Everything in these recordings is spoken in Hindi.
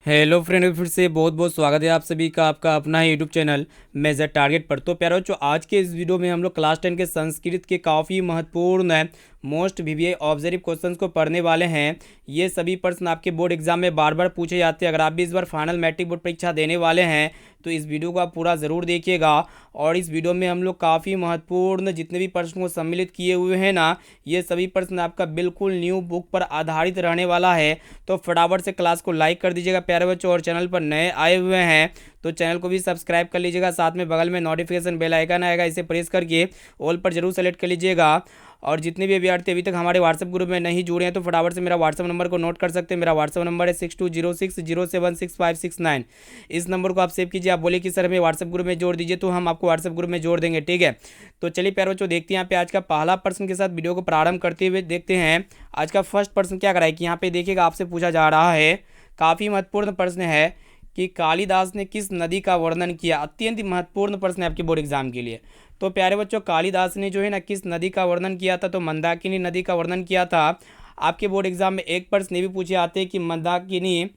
हेलो फ्रेंड, फिर से बहुत बहुत स्वागत है आप सभी का आपका अपना ही यूट्यूब चैनल मेजर टारगेट पर। तो प्यारे बच्चों, आज के इस वीडियो में हम लोग क्लास 10 के संस्कृत के काफ़ी महत्वपूर्ण मोस्ट वीवीआई ऑब्जर्व क्वेश्चंस को पढ़ने वाले हैं। ये सभी प्रश्न आपके बोर्ड एग्जाम में बार बार पूछे जाते हैं। अगर आप भी इस बार फाइनल मैट्रिक बोर्ड परीक्षा देने वाले हैं तो इस वीडियो को आप पूरा ज़रूर देखिएगा। और इस वीडियो में हम लोग काफ़ी महत्वपूर्ण जितने भी प्रश्न को सम्मिलित किए हुए हैं ना, ये सभी प्रश्न आपका बिल्कुल न्यू बुक पर आधारित रहने वाला है। तो फटाफट से क्लास को लाइक कर दीजिएगा प्यारे बच्चों, और चैनल पर नए आए हुए हैं तो चैनल को भी सब्सक्राइब कर लीजिएगा। साथ में बगल में नोटिफिकेशन बेल आइकन आएगा, इसे प्रेस करके ऑल पर जरूर सेलेक्ट कर लीजिएगा। और जितने भी अभ्यर्थी अभी तक हमारे व्हाट्सएप ग्रुप में नहीं जुड़े हैं तो फटाफट से मेरा व्हाट्सएप नंबर को नोट कर सकते हैं। मेरा व्हाट्सएप नंबर है 6206076569। इस नंबर को आप सेव कीजिए। आप बोले कि सर हमें व्हाट्सएप ग्रुप में जोड़ दीजिए, तो हम आपको व्हाट्सएप ग्रुप में जोड़ देंगे, ठीक है। तो चलिए प्यारे बच्चों, देखते हैं यहाँ पे आज का पहला प्रश्न के साथ वीडियो को प्रारंभ करते हुए देखते हैं आज का फर्स्ट प्रश्न क्या कराए कि यहाँ पे देखिएगा आपसे पूछा जा रहा है, काफ़ी महत्वपूर्ण प्रश्न है कि कालिदास ने किस नदी का वर्णन किया। अत्यंत महत्वपूर्ण प्रश्न है आपके बोर्ड एग्जाम के लिए। तो प्यारे बच्चों, कालिदास ने जो है ना किस नदी का वर्णन किया था, तो मंदाकिनी नदी का वर्णन किया था। आपके बोर्ड एग्जाम में एक प्रश्न ये भी पूछे आते हैं कि मंदाकिनी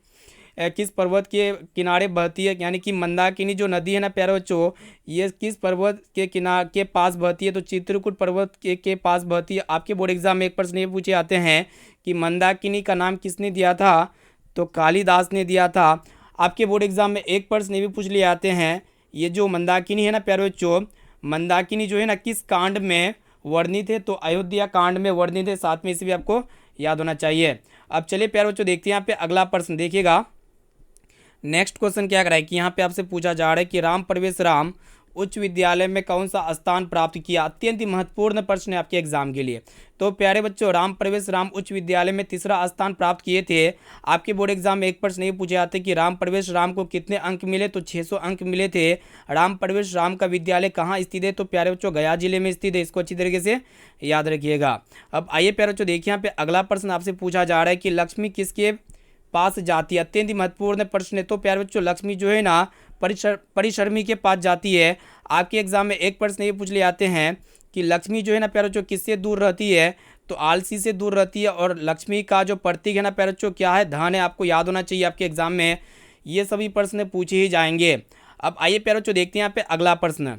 किस पर्वत के किनारे बहती है, यानी कि मंदाकिनी जो नदी है ना प्यारे बच्चों, ये किस पर्वत के किनारे के पास बहती है, तो चित्रकूट पर्वत के पास बहती है। आपके बोर्ड एग्जाम में एक प्रश्न ये पूछे आते हैं कि मंदाकिनी का नाम किसने दिया था, तो कालिदास ने दिया था। आपके बोर्ड एग्जाम में एक प्रश्न ये भी पूछ लिए आते हैं, ये जो मंदाकिनी है ना प्यारे बच्चों, मंदाकिनी जो है ना किस कांड में वर्णित है, तो अयोध्या कांड में वर्णित है। साथ में इसे भी आपको याद होना चाहिए। अब चलिए प्यारे बच्चों, देखते हैं यहाँ पे अगला प्रश्न। देखिएगा नेक्स्ट क्वेश्चन क्या कराए कि यहाँ पे आपसे पूछा जा रहा है कि राम प्रवेश राम उच्च विद्यालय में कौन सा स्थान प्राप्त किया। अत्यंत ही महत्वपूर्ण प्रश्न है आपके एग्जाम के लिए। तो प्यारे बच्चों, राम प्रवेश राम उच्च विद्यालय में तीसरा स्थान प्राप्त किए थे। आपके बोर्ड एग्जाम में एक प्रश्न ये पूछे जाते कि राम प्रवेश राम को कितने अंक मिले, तो 600 अंक मिले थे। राम प्रवेश राम का विद्यालय कहाँ स्थित है, तो प्यारे बच्चों गया जिले में स्थित है। इसको अच्छी तरीके से याद रखिएगा। अब आइए प्यारे बच्चों, देखिए यहाँ पे अगला प्रश्न आपसे पूछा जा रहा है कि लक्ष्मी किसके पास जाती है। अत्यंत ही महत्वपूर्ण प्रश्न है। तो प्यारे बच्चों, लक्ष्मी जो है ना परिश्रमी के पास जाती है। आपके एग्जाम में एक प्रश्न ये पूछ ले आते हैं कि लक्ष्मी जो है ना प्यारे बच्चों किससे दूर रहती है, तो आलसी से दूर रहती है। और लक्ष्मी का जो प्रतीक है ना प्यारे बच्चों क्या है, धन है। आपको याद होना चाहिए, आपके एग्जाम में ये सभी प्रश्न पूछे ही जाएंगे। अब आइए प्यारे बच्चों, देखते हैं यहाँ पे अगला प्रश्न।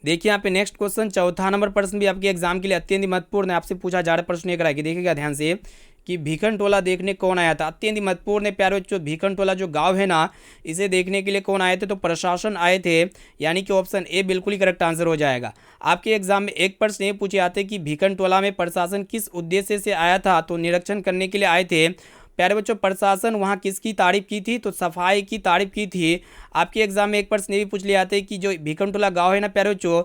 देखिए यहाँ पे नेक्स्ट क्वेश्चन, चौथा नंबर प्रश्न भी आपके एग्जाम के लिए अत्यंत महत्वपूर्ण है। आपसे पूछा जा रहा है प्रश्न एक कि देखिएगा ध्यान से कि भीखन टोला देखने कौन आया था। अत्यंत महत्वपूर्ण है प्यारे बच्चों, भीखन टोला जो गांव है ना, इसे देखने के लिए कौन आए थे, तो प्रशासन आए थे। यानी कि ऑप्शन ए बिल्कुल ही करेक्ट आंसर हो जाएगा। आपके एग्जाम में एक प्रश्न ये पूछे जाते कि भीखन टोला में प्रशासन किस उद्देश्य से आया था, तो निरीक्षण करने के लिए आए थे। प्यारे बच्चों, प्रशासन वहाँ किसकी तारीफ की थी, तो सफाई की तारीफ की थी। आपके एग्जाम में एक प्रश्न ये भी पूछ लिया जाते कि जो भीखनटोला गांव है ना प्यारे बच्चों,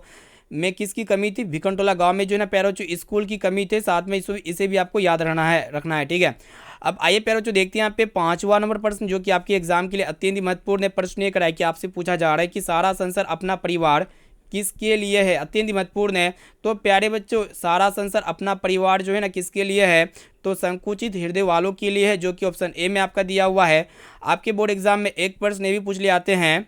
में किसकी कमी थी, भीखनटोला गांव में जो है ना प्यारे बच्चों स्कूल की कमी थी। साथ में इसे भी आपको याद रखना है, ठीक है। अब आइए प्यारे बच्चों, देखते हैं यहाँ पे पांचवा नंबर प्रश्न जो कि आपके एग्जाम के लिए अत्यंत महत्वपूर्ण है। प्रश्न ये कराए कि आपसे पूछा जा रहा है कि सारा संसार अपना परिवार किसके लिए है। अत्यंत महत्वपूर्ण है। तो प्यारे बच्चों, सारा संसार अपना परिवार जो है ना किसके लिए है, तो संकुचित हृदय वालों के लिए है, जो कि ऑप्शन ए में आपका दिया हुआ है। आपके बोर्ड एग्जाम में एक प्रश्न ये भी पूछ लिए आते हैं,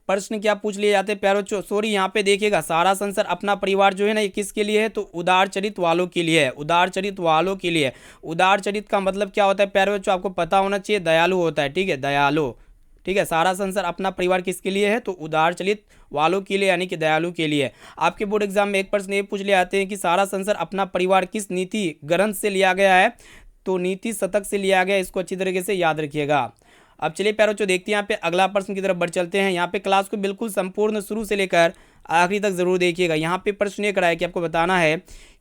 प्रश्न क्या पूछ लिए जाते हैं प्यारे बच्चों, सॉरी यहाँ पे देखिएगा, सारा संसार अपना परिवार जो है ना ये किसके लिए है, तो उदार चरित वालों के लिए है। उदार चरित वालों के लिए। उदार चरित का मतलब क्या होता है प्यारे बच्चों, आपको पता होना चाहिए, दयालु होता है, ठीक है, दयालु, ठीक है। सारा संसार अपना परिवार किसके लिए है, तो उदार चरित वालों के लिए, यानी कि दयालु के लिए। आपके बोर्ड एग्जाम में एक प्रश्न ये पूछ ले आते हैं कि सारा संसार अपना परिवार किस नीति ग्रंथ से लिया गया है, तो नीति शतक से लिया गया। इसको अच्छी तरीके से याद रखिएगा। अब चलिए प्यारे बच्चों, देखते हैं यहाँ पे अगला प्रश्न की तरफ बढ़ चलते हैं। यहाँ पे क्लास को बिल्कुल संपूर्ण शुरू से लेकर आखिरी तक जरूर देखिएगा। यहाँ पे प्रश्न ये कराया कि आपको बताना है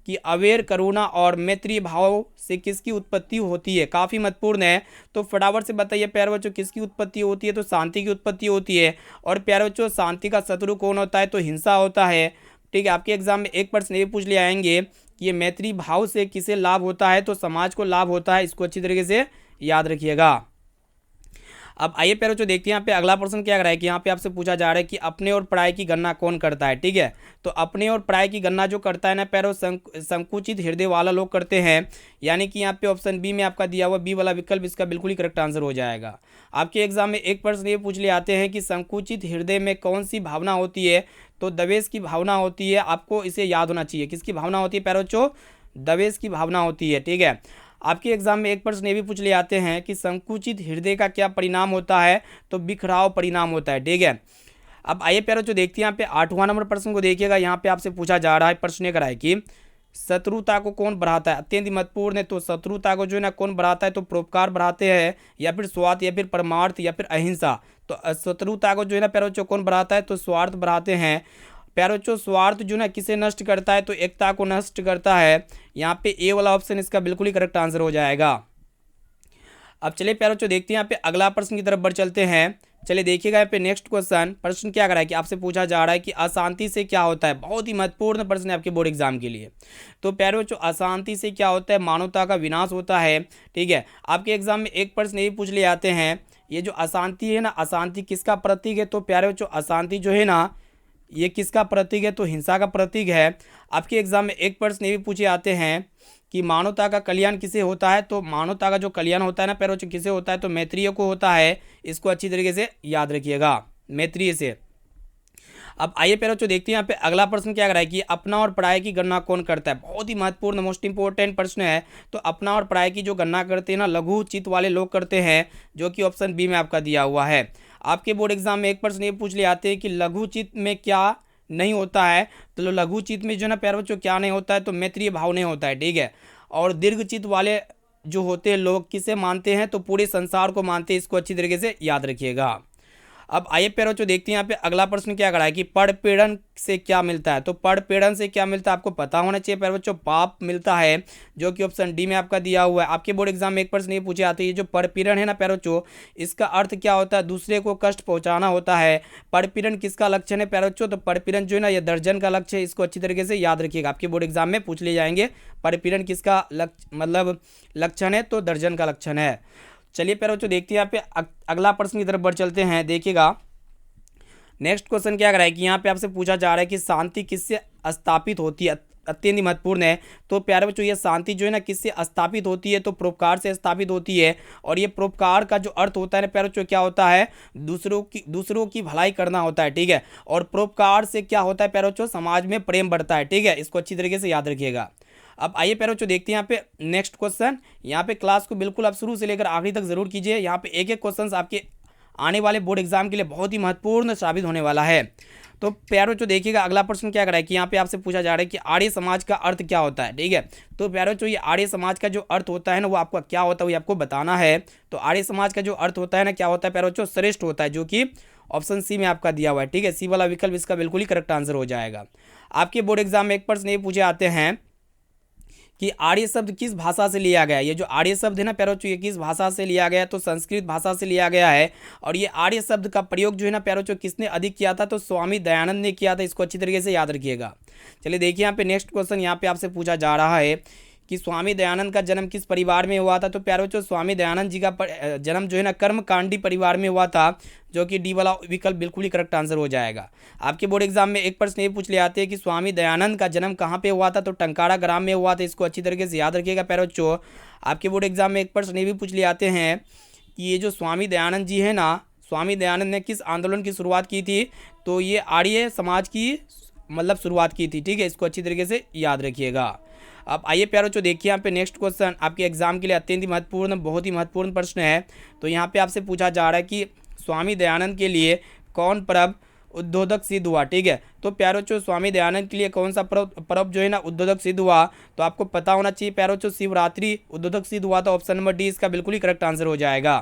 कि अवेर, करुणा और मैत्री भाव से किसकी उत्पत्ति होती है। काफ़ी महत्वपूर्ण है। तो फटाफट से बताइए प्यारे बच्चों, किसकी उत्पत्ति होती है, तो शांति की उत्पत्ति होती है। और प्यारे बच्चों, शांति का शत्रु कौन होता है, तो हिंसा होता है, ठीक है। आपके एग्जाम में एक प्रश्न ये पूछ ले आएंगे कि ये मैत्री भाव से किसे लाभ होता है, तो समाज को लाभ होता है। इसको अच्छी तरीके से याद रखिएगा। अब आइए प्यारे बच्चों, देखते हैं यहाँ पे अगला प्रश्न क्या कर रहा है कि यहाँ पे आपसे पूछा जा रहा है कि अपने और पराये की गणना कौन करता है, ठीक है। तो अपने और पराये की गणना जो करता है ना प्यारे, संकुचित हृदय वाला लोग करते हैं। यानी कि यहाँ पे ऑप्शन बी में आपका दिया हुआ बी वाला विकल्प इसका बिल्कुल ही करेक्ट आंसर हो जाएगा। आपके एग्जाम में एक प्रश्न ये पूछ ले आते हैं कि संकुचित हृदय में कौन सी भावना होती है, तो दवेश की भावना होती है। आपको इसे याद होना चाहिए, किसकी भावना होती है प्यारे बच्चों, दवेश की भावना होती है, ठीक है। आपके एग्जाम में एक प्रश्न ये भी पूछ ले आते हैं कि संकुचित हृदय का क्या परिणाम होता है, तो बिखराव परिणाम होता है। ठीक है, अब आइए प्यारो जो देखते हैं यहाँ पे 8वां नंबर प्रश्न को देखिएगा। यहाँ पे आपसे पूछा जा रहा है, प्रश्न ये है कि शत्रुता को कौन बढ़ाता है, अत्यंत महत्वपूर्ण है। तो शत्रुता को जो है ना कौन बढ़ाता है, तो परोपकार बढ़ाते हैं, या फिर स्वार्थ, या फिर परमार्थ, या फिर अहिंसा। तो शत्रुता को जो है ना प्यारो जो कौन बढ़ाता है, तो स्वार्थ बढ़ाते हैं। प्यारो जो स्वार्थ जो ना किसे नष्ट करता है, तो एकता को नष्ट करता है। यहाँ पे ए वाला ऑप्शन इसका बिल्कुल ही करेक्ट आंसर हो जाएगा। अब चलिए प्यारो जो देखते हैं यहाँ पे अगला प्रश्न की तरफ बढ़ चलते हैं। चलिए देखिएगा यहाँ पे नेक्स्ट क्वेश्चन, प्रश्न क्या कर रहा है कि आपसे पूछा जा रहा है कि अशांति से क्या होता है। बहुत ही महत्वपूर्ण प्रश्न है आपके बोर्ड एग्जाम के लिए। तो प्यारो जो अशांति से क्या होता है, मानवता का विनाश होता है। ठीक है, आपके एग्जाम में एक प्रश्न ये पूछ ले आते हैं, ये जो अशांति है ना, अशांति किसका प्रतीक है। तो प्यारो जो अशांति जो है ना, ये किसका प्रतीक है, तो हिंसा का प्रतीक है। आपके एग्जाम में एक प्रश्न ये भी पूछे आते हैं कि मानवता का कल्याण किसे होता है। तो मानवता का जो कल्याण होता है ना प्यारो किसे होता है, तो मैत्रेय को होता है। इसको अच्छी तरीके से याद रखिएगा, मैत्रेय से। अब आइए प्यारो जो देखते हैं यहाँ पे अगला प्रश्न क्या कर रहा है कि अपना और पराये की गणना कौन करता है। बहुत ही महत्वपूर्ण मोस्ट इंपॉर्टेंट प्रश्न है। तो अपना और पराये की जो गणना करते हैं ना, लघु चित्त वाले लोग करते हैं, जो कि ऑप्शन बी में आपका दिया हुआ है। आपके बोर्ड एग्जाम में एक प्रश्न ये पूछ ले आते हैं कि लघु चित्त में क्या नहीं होता है। तो लघु चित्त में जो है ना प्यारे बच्चों क्या नहीं होता है, तो मैत्रेय भाव नहीं होता है। ठीक है, और दीर्घ चित्त वाले जो होते हैं लोग किसे मानते हैं, तो पूरे संसार को मानते हैं। इसको अच्छी तरीके से याद रखिएगा। अब आइए प्यारे बच्चों देखते हैं यहाँ पे अगला प्रश्न क्या करा है कि परपीड़न से क्या मिलता है। तो परपीड़न से क्या मिलता है आपको पता होना चाहिए प्यारे बच्चों, पाप मिलता है, जो कि ऑप्शन डी में आपका दिया हुआ है। आपके बोर्ड एग्जाम में एक प्रश्न ये पूछे आते हैं, जो परपीड़न है ना प्यारे बच्चों, इसका अर्थ क्या होता है, दूसरे को कष्ट पहुंचाना होता है। परपीड़न किसका लक्षण है प्यारे बच्चों, तो परपीड़न जो है ना ये दर्जन का लक्ष्य है। इसको अच्छी तरीके से याद रखिएगा, आपके बोर्ड एग्जाम में पूछ ले जाएंगे परपीड़न किसका मतलब लक्षण है, तो दर्जन का लक्षण है। चलिए प्यारे बच्चों देखते हैं यहाँ पे अगला प्रश्न की तरफ बढ़ चलते हैं। देखिएगा नेक्स्ट क्वेश्चन क्या कर रहा है कि यहाँ पे आपसे पूछा जा रहा है कि शांति किससे स्थापित होती है। अत्यंत महत्वपूर्ण है। तो प्यारे बच्चों ये शांति जो है ना किससे स्थापित होती है, तो परोपकार से स्थापित होती है। और ये परोपकार का जो अर्थ होता है ना प्यारे बच्चों क्या होता है, दूसरों की भलाई करना होता है। ठीक है, और परोपकार से क्या होता है प्यारे बच्चों, समाज में प्रेम बढ़ता है। ठीक है, इसको अच्छी तरीके से याद रखिएगा। अब आइए प्यारे बच्चों देखते हैं यहाँ पे नेक्स्ट क्वेश्चन। यहाँ पे क्लास को बिल्कुल आप शुरू से लेकर आखिरी तक जरूर कीजिए। यहाँ पे एक एक क्वेश्चन आपके आने वाले बोर्ड एग्जाम के लिए बहुत ही महत्वपूर्ण साबित होने वाला है। तो प्यारे बच्चों देखिएगा अगला प्रश्न क्या कर रहा है कि यहाँ पे आपसे पूछा जा रहा है कि आर्य समाज का अर्थ क्या होता है। ठीक है, तो प्यारे बच्चों ये आर्य समाज का जो अर्थ होता है ना, वो आपका क्या होता है वो आपको बताना है। तो आर्य समाज का जो अर्थ होता है ना, क्या होता है प्यारे बच्चों, श्रेष्ठ होता है, जो कि ऑप्शन सी में आपका दिया हुआ है। ठीक है, सी वाला विकल्प इसका बिल्कुल ही करेक्ट आंसर हो जाएगा। आपके बोर्ड एग्जाम में एक प्रश्न ये पूछे आते हैं कि आर्य शब्द किस भाषा से लिया गया है। ये जो आर्य शब्द है ना प्यारे बच्चों, ये किस भाषा से लिया गया है, तो संस्कृत भाषा से लिया गया है। और ये आर्य शब्द का प्रयोग जो है ना प्यारे बच्चों किसने अधिक किया था, तो स्वामी दयानंद ने किया था। इसको अच्छी तरीके से याद रखिएगा। चलिए देखिए यहाँ पे नेक्स्ट क्वेश्चन यहाँ पे आपसे पूछा जा रहा है कि स्वामी दयानंद का जन्म किस परिवार में हुआ था। तो प्यारे बच्चों स्वामी दयानंद जी का जन्म जो है ना कर्मकांडी परिवार में हुआ था, जो कि डी वाला विकल्प बिल्कुल ही करेक्ट आंसर हो जाएगा। आपके बोर्ड एग्जाम में एक प्रश्न ये पूछ ले आते हैं कि स्वामी दयानंद का जन्म कहाँ पे हुआ था। तो टंकारा ग्राम में हुआ था। इसको अच्छी तरीके से याद रखिएगा प्यारे बच्चों। आपके बोर्ड एग्जाम में एक प्रश्न ये भी पूछ ले आते हैं कि ये जो स्वामी दयानंद जी है ना, स्वामी दयानंद ने किस आंदोलन की शुरुआत की थी। तो ये आर्य समाज की मतलब शुरुआत की थी। ठीक है, इसको अच्छी तरीके से याद रखिएगा। अब आइए प्यारे बच्चों देखिए यहाँ पे नेक्स्ट क्वेश्चन आपके एग्जाम के लिए अत्यंत महत्वपूर्ण, बहुत ही महत्वपूर्ण प्रश्न है। तो यहाँ पे आपसे पूछा जा रहा है कि स्वामी दयानंद के लिए कौन पर्व उद्बोधक सिद्ध हुआ। ठीक है, तो प्यारे बच्चों स्वामी दयानंद के लिए कौन सा पर्व जो है ना उद्बोधक सिद्ध हुआ, तो आपको पता होना चाहिए प्यारे बच्चों, शिवरात्रि उद्बोधक सिद्ध हुआ था। ऑप्शन नंबर डी इसका बिल्कुल ही करेक्ट आंसर हो जाएगा।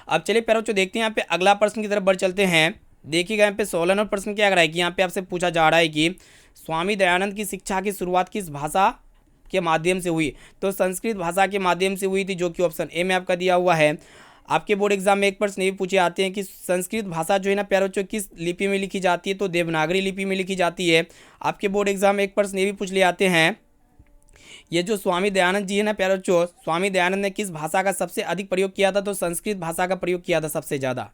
अब चलिए प्यारे बच्चों देखते हैं यहाँ पे अगला प्रश्न की तरफ बढ़ चलते हैं। देखिएगा यहाँ पे 16 नंबर प्रश्न क्या कर रहा है कि यहाँ पे आपसे पूछा जा रहा है कि स्वामी दयानंद की शिक्षा की शुरुआत किस भाषा के माध्यम से हुई। तो संस्कृत भाषा के माध्यम से हुई थी, जो कि ऑप्शन ए में आपका दिया हुआ है। आपके बोर्ड एग्जाम में एक प्रश्न ये पूछे आते हैं कि संस्कृत भाषा जो है ना प्यारे बच्चों किस लिपि में लिखी जाती है। तो देवनागरी लिपि में लिखी जाती है। आपके बोर्ड एग्जाम में एक प्रश्न ये भी पूछ ले आते हैं, ये जो स्वामी दयानंद जी है ना प्यारे बच्चों, स्वामी दयानंद ने किस भाषा का सबसे अधिक प्रयोग किया था। तो संस्कृत भाषा का प्रयोग किया था सबसे ज़्यादा।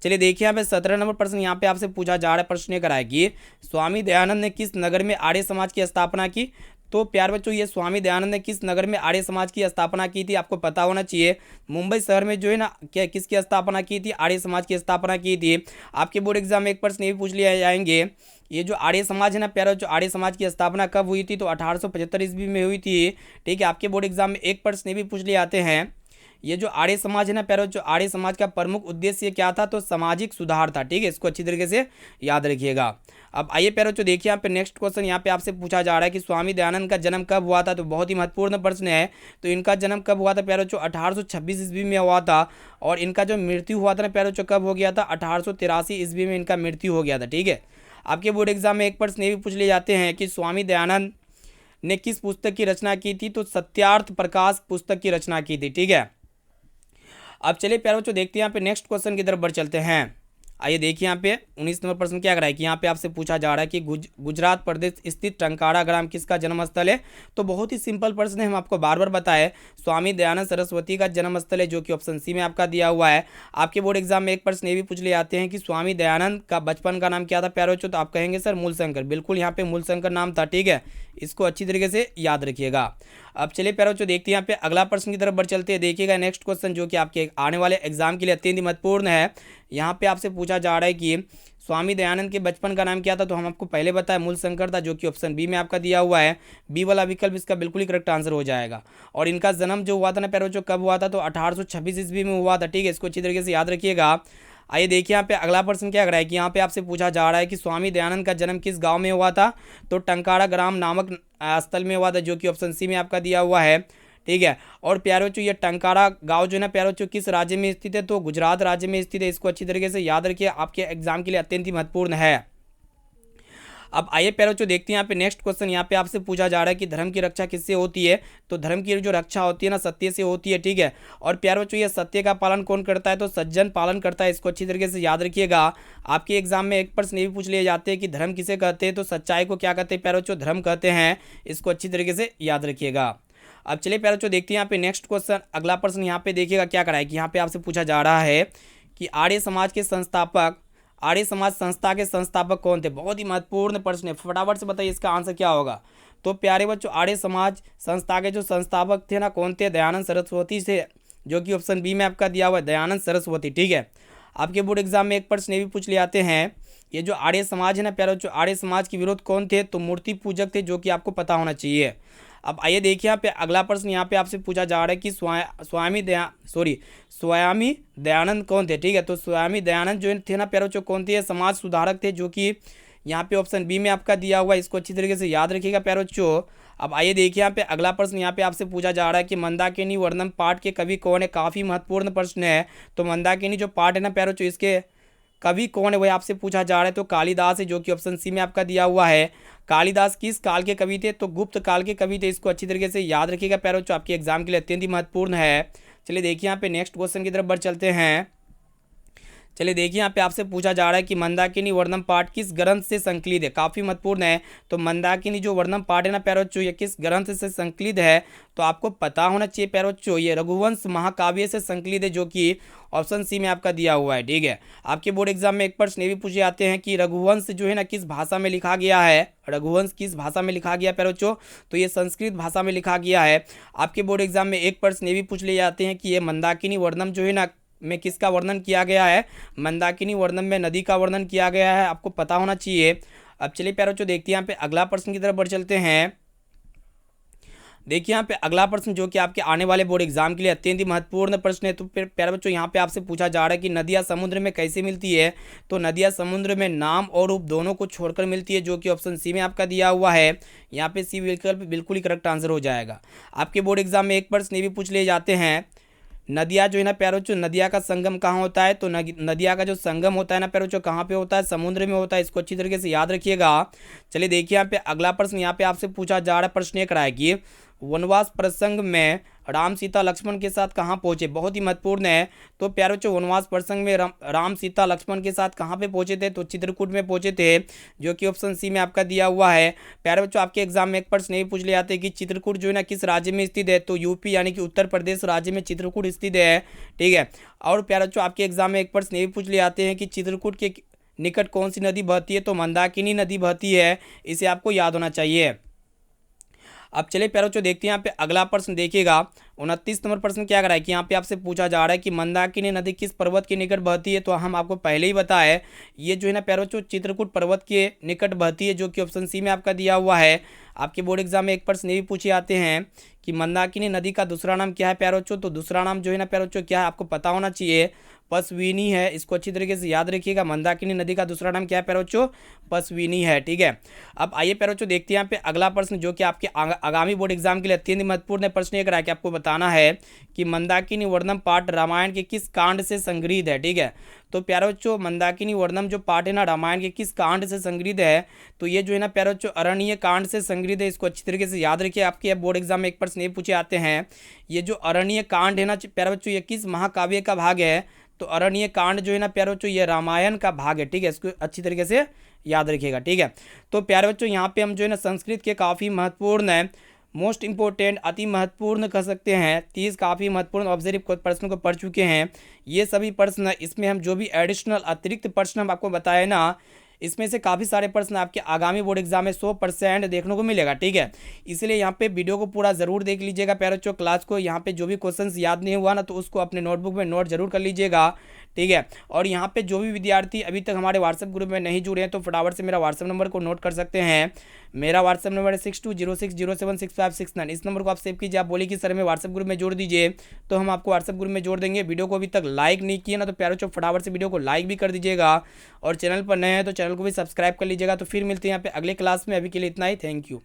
चलिए देखिए यहाँ पे 17 नंबर प्रश्न यहाँ पे आपसे पूछा जा रहा है। प्रश्न ये कराए कि स्वामी दयानंद ने किस नगर में आर्य समाज की स्थापना की। तो प्यारे बच्चों ये स्वामी दयानंद ने किस नगर में आर्य समाज की स्थापना की थी, आपको पता होना चाहिए। मुंबई शहर में जो है ना क्या किसकी स्थापना की थी, आर्य समाज की स्थापना की थी। आपके बोर्ड एग्जाम में एक प्रश्न ये भी पूछ लिया जाएंगे, ये जो आर्य समाज है ना प्यारे बच्चों, आर्य समाज की स्थापना कब हुई थी, तो 1875 ईस्वी में हुई थी। ठीक है, आपके बोर्ड एग्जाम में एक प्रश्न ये भी पूछ लिए जाते हैं, ये जो आर्य समाज है ना प्यारे बच्चों, आर्य समाज का प्रमुख उद्देश्य क्या था, तो सामाजिक सुधार था। ठीक है, इसको अच्छी तरीके से याद रखिएगा। अब आइए प्यारे बच्चों देखिए यहाँ पे नेक्स्ट क्वेश्चन यहाँ पे आपसे पूछा जा रहा है कि स्वामी दयानंद का जन्म कब हुआ था, तो बहुत ही महत्वपूर्ण प्रश्न है। तो इनका जन्म कब हुआ था प्यारे बच्चों, 1826 ईस्वी में हुआ था। और इनका जो मृत्यु हुआ था ना प्यारे बच्चों कब हो गया था, 1883 ईस्वी में इनका मृत्यु हो गया था। ठीक है, आपके बोर्ड एग्जाम में एक प्रश्न ये भी पूछ लिए जाते हैं कि स्वामी दयानंद ने किस पुस्तक की रचना की थी, तो सत्यार्थ प्रकाश पुस्तक की रचना की थी। ठीक है, अब चलिए प्यारे बच्चों देखते हैं यहाँ पे नेक्स्ट क्वेश्चन की तरफ बढ़ चलते हैं। आइए देखिए यहाँ पे 19 नंबर प्रश्न क्या कराए कि यहाँ पे आपसे पूछा जा रहा है कि गुजरात प्रदेश स्थित टंकारा ग्राम किसका जन्म स्थल है। तो बहुत ही सिंपल प्रश्न है, हम आपको बार बार बताए, स्वामी दयानंद सरस्वती का जन्म स्थल है, जो कि ऑप्शन सी में आपका दिया हुआ है। आपके बोर्ड एग्जाम में एक प्रश्न ये भी पूछ लिए जाते हैं कि स्वामी दयानंद का बचपन का नाम क्या था प्यारे बच्चों, तो आप कहेंगे सर मूलशंकर, बिल्कुल यहाँ पे मूलशंकर नाम था। ठीक है, इसको अच्छी तरीके से याद रखिएगा। अब चलिए प्यारे बच्चों देखते हैं यहाँ पे अगला प्रश्न की तरफ बढ़ चलते हैं। देखिएगा नेक्स्ट क्वेश्चन जो कि आपके आने वाले एग्जाम के लिए अत्यंत महत्वपूर्ण है। यहाँ पे आपसे पूछा जा रहा है कि स्वामी दयानंद के बचपन का नाम क्या था, तो हम आपको पहले बताया मूलशंकर था, जो कि ऑप्शन बी में आपका दिया हुआ है। बी वाला विकल्प इसका बिल्कुल ही करेक्ट आंसर हो जाएगा। और इनका जन्म जो हुआ था ना प्यारे बच्चों कब हुआ था, तो 1826 ईस्वी में हुआ था। ठीक है, इसको अच्छी तरीके से याद रखिएगा। आइए देखिए यहाँ पे अगला प्रश्न क्या कर रहा है कि यहाँ पे आपसे पूछा जा रहा है कि स्वामी दयानंद का जन्म किस गांव में हुआ था, तो टंकारा ग्राम नामक स्थल में हुआ था, जो कि ऑप्शन सी में आपका दिया हुआ है। ठीक है, और प्यारे बच्चों ये टंकारा गांव जो है ना प्यारे बच्चों किस राज्य में स्थित है, तो गुजरात राज्य में स्थित है। इसको अच्छी तरीके से याद रखिए, आपके एग्जाम के लिए अत्यंत ही महत्वपूर्ण है। अब आइए प्यारे बच्चों देखते हैं यहाँ पे नेक्स्ट क्वेश्चन यहाँ पे आपसे पूछा जा रहा है कि धर्म की रक्षा किससे होती है, तो धर्म की जो रक्षा होती है ना सत्य से होती है। ठीक है, और प्यारे बच्चों ये सत्य का पालन कौन करता है, तो सज्जन पालन करता है। इसको अच्छी तरीके से याद रखिएगा। आपके एग्जाम में एक प्रश्न ये भी पूछ लिए जाते हैं कि धर्म किसे कहते हैं, तो सच्चाई को क्या कहते हैं प्यारे बच्चों, धर्म कहते हैं। इसको अच्छी तरीके से याद रखिएगा। अब चलिए प्यारे बच्चों देखते हैं यहाँ पे नेक्स्ट क्वेश्चन, अगला प्रश्न यहाँ पे देखिएगा क्या कराए कि यहाँ पे आपसे पूछा जा रहा है कि आर्य समाज के संस्थापक, आर्य समाज संस्था के संस्थापक कौन थे। बहुत ही महत्वपूर्ण प्रश्न है, फटाफट से बताइए इसका आंसर क्या होगा। तो प्यारे बच्चों आर्य समाज संस्था के जो संस्थापक थे ना कौन थे, दयानंद सरस्वती से, जो कि ऑप्शन बी में आपका दिया हुआ है, दयानंद सरस्वती। ठीक है, आपके बोर्ड एग्जाम में एक प्रश्न ये भी पूछ ले आते हैं, ये जो आर्य समाज है ना प्यारे बच्चों, आर्य समाज के विरोध कौन थे, तो मूर्ति पूजक थे, जो कि आपको पता होना चाहिए। अब आइए देखिए यहाँ पे अगला प्रश्न यहाँ पे आपसे पूछा जा रहा है कि स्वामी दयानंद कौन थे। ठीक है, तो स्वामी दयानंद जो थे ना प्यारे बच्चों कौन थे, समाज सुधारक थे, जो कि यहाँ पे ऑप्शन बी में आपका दिया हुआ है। इसको अच्छी तरीके से याद रखिएगा प्यारे बच्चों। अब आइए देखिए यहाँ पे अगला प्रश्न यहाँ पे आपसे पूछा जा रहा है कि मंदाकिनी वर्णम पाठ के कवि कौन है। काफ़ी महत्वपूर्ण प्रश्न है। तो मंदाकिनी जो पाठ है ना प्यारे बच्चों, इसके कवि कौन है वह आपसे पूछा जा रहा है, तो कालिदास है, जो कि ऑप्शन सी में आपका दिया हुआ है। कालिदास किस काल के कवि थे, तो गुप्त काल के कवि थे। इसको अच्छी तरीके से याद रखिएगा प्यारे बच्चों, आपके एग्जाम के लिए अत्यंत ही महत्वपूर्ण है। चलिए देखिए यहाँ पे नेक्स्ट क्वेश्चन की तरफ बढ़ चलते हैं। चलिए देखिए यहाँ पे आपसे पूछा जा रहा है कि मंदाकिनी वर्णम पाठ किस ग्रंथ से संकलित है। काफ़ी महत्वपूर्ण है। तो मंदाकिनी जो वर्णम पाठ है ना प्यारे बच्चों, ये किस ग्रंथ से संकलित है, तो आपको पता होना चाहिए प्यारे बच्चों, ये रघुवंश महाकाव्य से संकलित है, जो कि ऑप्शन सी में आपका दिया हुआ है। ठीक है, आपके बोर्ड एग्जाम में एक प्रश्न ये भी पूछे जाते हैं कि रघुवंश जो है ना किस भाषा में लिखा गया है। रघुवंश किस भाषा में लिखा गया प्यारे बच्चों, तो ये संस्कृत भाषा में लिखा गया है। आपके बोर्ड एग्जाम में एक प्रश्न ये भी पूछ ले जाते हैं कि ये मंदाकिनी वर्णम जो है ना में किसका वर्णन किया गया है। मंदाकिनी वर्णन में नदी का वर्णन किया गया है, आपको पता होना चाहिए। अब चलिए प्यारे बच्चों देखते हैं यहाँ पे अगला प्रश्न की तरफ बढ़ चलते हैं। देखिए यहाँ पे अगला प्रश्न जो कि आपके आने वाले बोर्ड एग्जाम के लिए अत्यंत ही महत्वपूर्ण प्रश्न है। तो फिर प्यारे बच्चों यहाँ पे आपसे पूछा जा रहा है कि नदियाँ समुद्र में कैसे मिलती है, तो नदियाँ समुद्र में नाम और रूप दोनों को छोड़कर मिलती है, जो कि ऑप्शन सी में आपका दिया हुआ है। यहाँ पे सी विकल्प बिल्कुल ही करेक्ट आंसर हो जाएगा। आपके बोर्ड एग्जाम में एक प्रश्न ये भी पूछ लिए जाते हैं, नदिया जो है ना प्यारे बच्चों, नदिया का संगम कहाँ होता है, तो नदिया का जो संगम होता है ना प्यारे बच्चों कहाँ पे होता है, समुद्र में होता है। इसको अच्छी तरीके से याद रखिएगा। चलिए देखिए यहाँ पे अगला प्रश्न यहाँ पे आपसे पूछा जा रहा है, प्रश्न ये कराया कि वनवास प्रसंग में राम सीता लक्ष्मण के साथ कहाँ पहुँचे। बहुत ही महत्वपूर्ण है। तो प्यारे बच्चों वनवास प्रसंग में राम सीता लक्ष्मण के साथ कहाँ पे पहुँचे थे, तो चित्रकूट में पहुँचे थे, जो कि ऑप्शन सी में आपका दिया हुआ है। प्यारे बच्चों आपके एग्जाम में एक प्रश्न ये पूछ ले जाते हैं कि चित्रकूट जो है ना किस राज्य में स्थित है, तो यूपी यानी कि उत्तर प्रदेश राज्य में चित्रकूट स्थित है। ठीक है, और प्यारे बच्चों आपके एग्जाम में एक प्रश्न ये भी पूछ ले जाते हैं कि चित्रकूट के निकट कौन सी नदी बहती है, तो मंदाकिनी नदी बहती है। इसे आपको याद होना चाहिए। अब चलिए प्यारे बच्चों देखते हैं यहाँ पे अगला प्रश्न देखिएगा। 29 नंबर प्रश्न क्या कर रहा है कि यहाँ पे आपसे पूछा जा रहा है कि मंदाकिनी नदी किस पर्वत के निकट बहती है। तो हम आपको पहले ही बताया है, ये जो है ना प्यारे बच्चों चित्रकूट पर्वत के निकट बहती है, जो कि ऑप्शन सी में आपका दिया हुआ है। आपके बोर्ड एग्जाम में एक प्रश्न ये भी पूछे आते हैं कि मंदाकिनी नदी का दूसरा नाम क्या है प्यारे बच्चों। तो दूसरा नाम जो है ना प्यारे बच्चों क्या है, आपको पता होना चाहिए, पसवीनी है। इसको अच्छी तरीके से याद रखिएगा, मंदाकिनी नदी का दूसरा नाम क्या है प्यारे बच्चों, पसवीनी है। ठीक है, अब आइए प्यारे बच्चों देखते हैं यहाँ पे अगला प्रश्न, जो कि आपके आगामी बोर्ड एग्जाम के लिए अत्यंत महत्वपूर्ण प्रश्न ये करा कि आपको बताना है कि मंदाकिनी वर्णम पाठ रामायण के किस कांड से संग्रहित है। ठीक है, तो प्यारे बच्चों मंदाकिनी वर्णम जो पाठ है ना रामायण के किस कांड से संग्रहित है, तो ये जो है ना प्यारे बच्चों अरण्य कांड से संग्रहित है। इसको अच्छी तरीके से याद रखिए, आपके बोर्ड एग्जाम में एक प्रश्न ये पूछे आते हैं, ये जो अरण्य कांड है ना प्यारे बच्चों ये किस महाकाव्य का भाग है। तो अरण्य कांड जो है ना प्यारे बच्चों ये रामायण का भाग है। ठीक है, इसको अच्छी तरीके से याद रखिएगा। ठीक है, तो प्यारे बच्चों यहाँ पे हम जो है ना संस्कृत के काफ़ी महत्वपूर्ण है, मोस्ट इंपॉर्टेंट अति महत्वपूर्ण कह सकते हैं 30 काफ़ी महत्वपूर्ण ऑब्जर्व प्रश्नों को पढ़ चुके हैं। ये सभी प्रश्न इसमें हम जो भी एडिशनल अतिरिक्त प्रश्न हम आपको बताए ना, इसमें से काफ़ी सारे प्रश्न आपके आगामी बोर्ड एग्जाम में 100% देखने को मिलेगा। ठीक है, इसलिए यहाँ पे वीडियो को पूरा ज़रूर देख लीजिएगा प्यारे बच्चों। क्लास को यहाँ पे जो भी क्वेश्चंस याद नहीं हुआ ना, तो उसको अपने नोटबुक में नोट जरूर कर लीजिएगा। ठीक है, और यहाँ पे जो भी विद्यार्थी अभी तक हमारे व्हाट्सएप ग्रुप में नहीं जुड़े हैं, तो फटाफट से मेरा व्हाट्सएप नंबर को नोट कर सकते हैं। मेरा व्हाट्सएप नंबर है 6206076569। इस नंबर को आप सेव कीजिए। आप बोलिए कि सर हमें व्हाट्सएप ग्रुप में जोड़ दीजिए, तो हम आपको व्हाट्सएप ग्रुप में जोड़ देंगे। वीडियो को अभी तक लाइक नहीं किया ना, तो प्यारे बच्चों फटाफट से वीडियो को लाइक भी कर दीजिएगा, और चैनल पर नए हैं तो चैनल को भी सब्सक्राइब कर लीजिएगा। तो फिर मिलते हैं यहाँ पे अगले क्लास में, अभी के लिए इतना ही। Thank you.